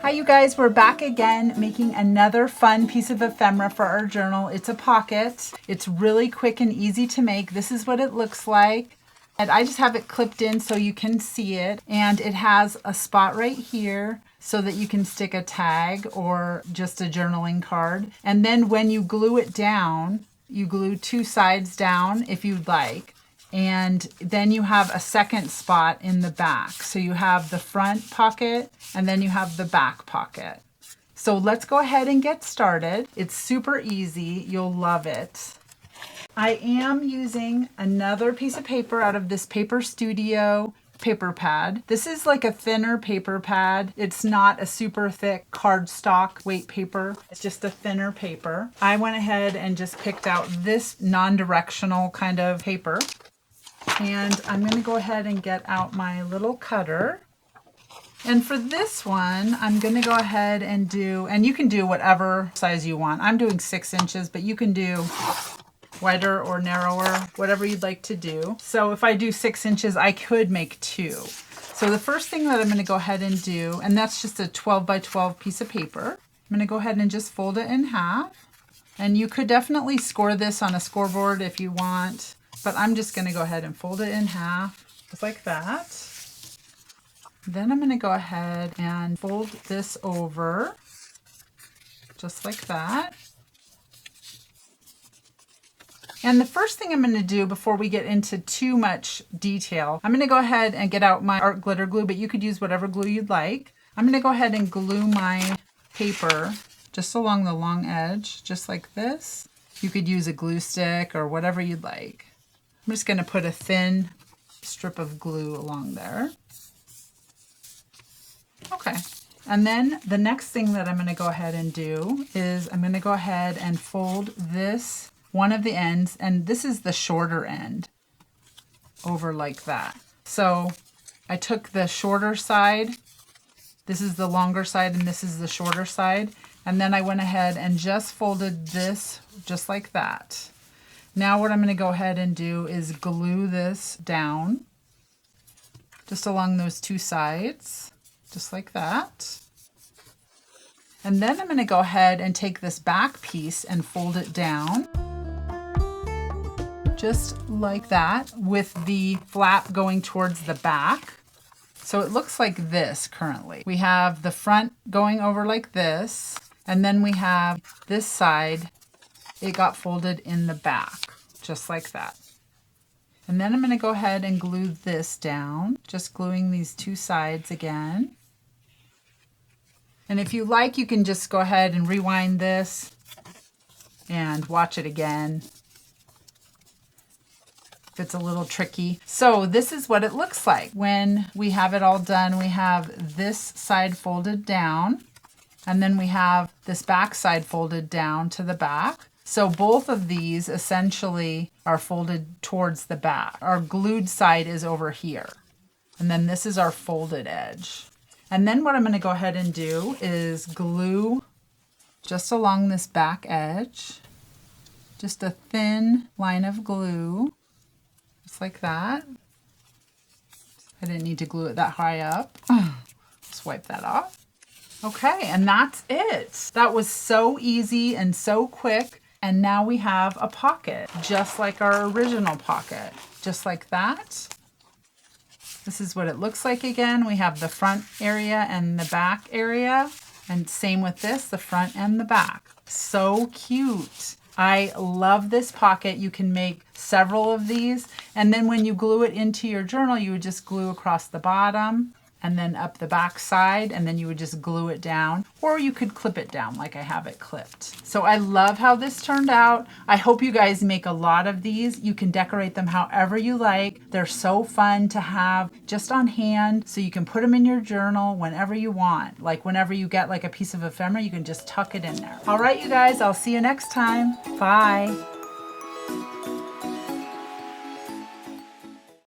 Hi you guys, we're back again making another fun piece of ephemera for our journal. It's a pocket. It's really quick and easy to make. This is what it looks like. And I just have it clipped in so you can see it. And it has a spot right here so that you can stick a tag or just a journaling card. And then when you glue it down, you glue two sides down if you'd like. And then you have a second spot in the back. So you have the front pocket and then you have the back pocket. So let's go ahead and get started. It's super easy. You'll love it. I am using another piece of paper out of this Paper Studio paper pad. This is like a thinner paper pad. It's not a super thick cardstock weight paper. It's just a thinner paper. I went ahead and just picked out this non-directional kind of paper. And I'm going to go ahead and get out my little cutter. And for this one, I'm going to go ahead and do, and you can do whatever size you want. I'm doing 6 inches, but you can do wider or narrower, whatever you'd like to do. So if I do 6 inches, I could make 2. So the first thing that I'm going to go ahead and do, and that's just a 12 by 12 piece of paper. I'm going to go ahead and just fold it in half. And you could definitely score this on a scoreboard if you want. But I'm just going to go ahead and fold it in half, just like that. Then I'm going to go ahead and fold this over, just like that. And the first thing I'm going to do before we get into too much detail, I'm going to go ahead and get out my art glitter glue, but you could use whatever glue you'd like. I'm going to go ahead and glue my paper just along the long edge, just like this. You could use a glue stick or whatever you'd like. I'm just going to put a thin strip of glue along there. Okay. And then the next thing that I'm going to go ahead and do is I'm going to go ahead and fold this, one of the ends, and this is the shorter end, over like that. So I took the shorter side, this is the longer side, and this is the shorter side. And then I went ahead and just folded this just like that. Now what I'm going to go ahead and do is glue this down just along those two sides, just like that. And then I'm going to go ahead and take this back piece and fold it down just like that with the flap going towards the back. So it looks like this currently. We have the front going over like this, and then we have this side. It got folded in the back, just like that. And then I'm going to go ahead and glue this down, just gluing these two sides again. And if you like, you can just go ahead and rewind this and watch it again if it's a little tricky. So this is what it looks like. When we have it all done, we have this side folded down, and then we have this back side folded down to the back. So both of these essentially are folded towards the back. Our glued side is over here. And then this is our folded edge. And then what I'm going to go ahead and do is glue just along this back edge. Just a thin line of glue, just like that. I didn't need to glue it that high up. Just wipe that off. Okay, and that's it. That was so easy and so quick. And now we have a pocket, just like our original pocket, just like that. This is what it looks like again. We have the front area and the back area, and same with this, the front and the back. So cute. I love this pocket. You can make several of these, and then when you glue it into your journal, you would just glue across the bottom and then up the back side, and then you would just glue it down, or you could clip it down like I have it clipped. So I love how this turned out. I hope you guys make a lot of these. You can decorate them however you like. They're so fun to have just on hand, so you can put them in your journal whenever you want. Like whenever you get like a piece of ephemera, you can just tuck it in there. All right, you guys, I'll see you next time. Bye.